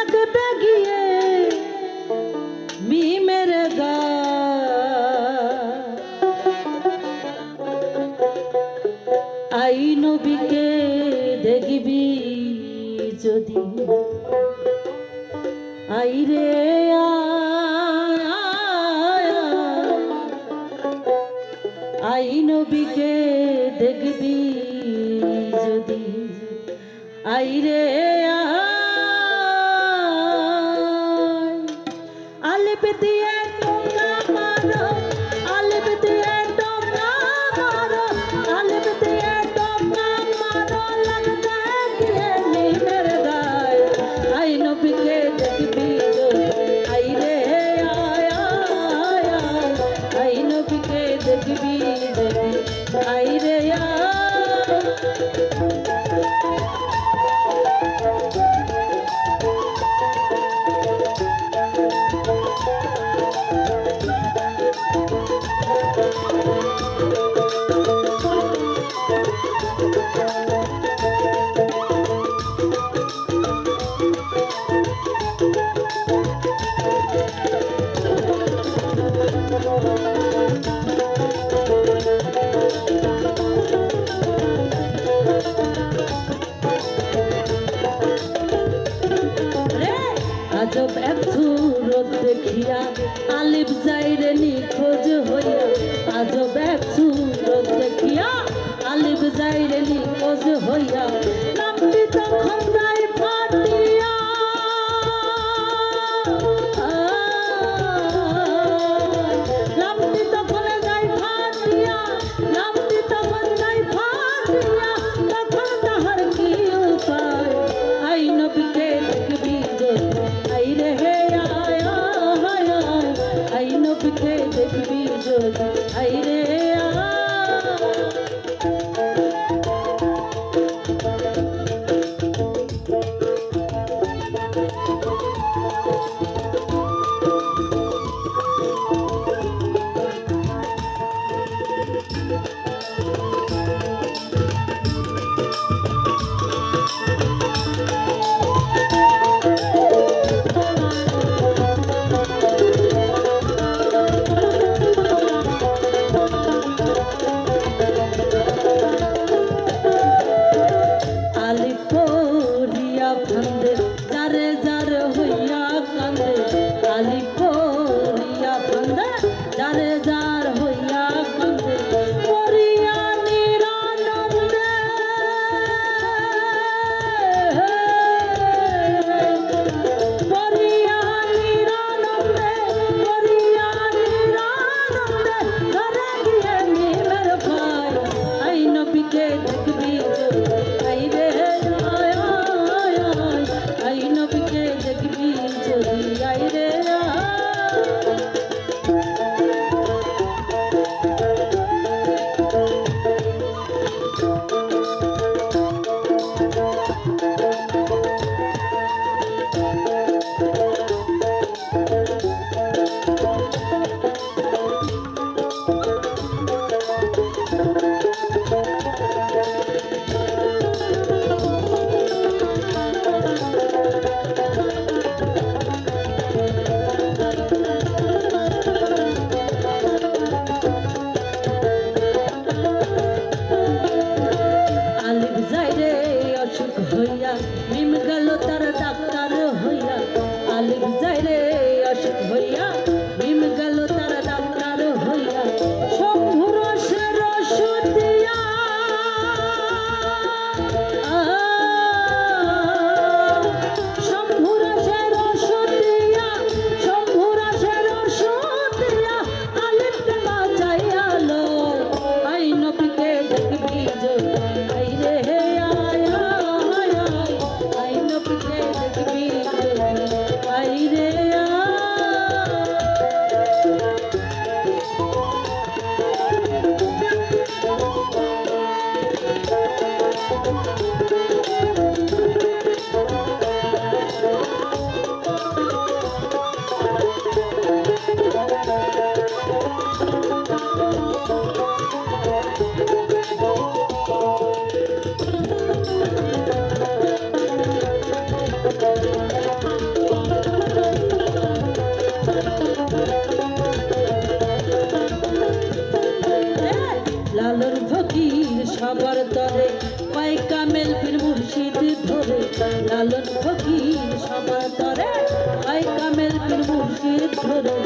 দেখতে গিয়ে মিমের গা আই নবীকে দেখবি যদি আইরে আই নবীকে দেখবি যদি আইরে আলিপ দিয়ে টোকা মারো আলিপ দিয়ে টোকা মারো আলিপ দিয়ে টোকা মারো লাগতে গিয়ে নিমের গায় আই নবীকে দেখবি আইরে আই নবীকে দেখবি আইরে আজব এক সুরত দেখিয়া আলিফ যাইরে নিখোঁজ হইয়া আজব এক সুরত দেখিয়া আলিফ যাইরে নিখোঁজ হইয়া নামটি তখন যাই ফাটিয়া নামটি তখন যাই ফাটিয়া নামটি তখন যাই ফাটিয়া তখন তাহার কি উপায় আই নবীকে দেখবি আইরে হে আই নবীকে দেখবি যদি আইরে হইয়া মিম গেল তার ডাক্তার হইয়া আলিফ যাই রে অসুখ হইয়া মিম গেল তার ডাক্তার হইয়া শম্ভু রসের ওষুধ দিয়া শম্ভু রসের ওষুধ দিয়া শম্ভু রসের ওষুধ দিয়া আলিফকে বাঁচাইয়া লো আই নবীকে দেখবি আই রে আমার তরে, হাই কামেল পীর মুর্শিদ ধরে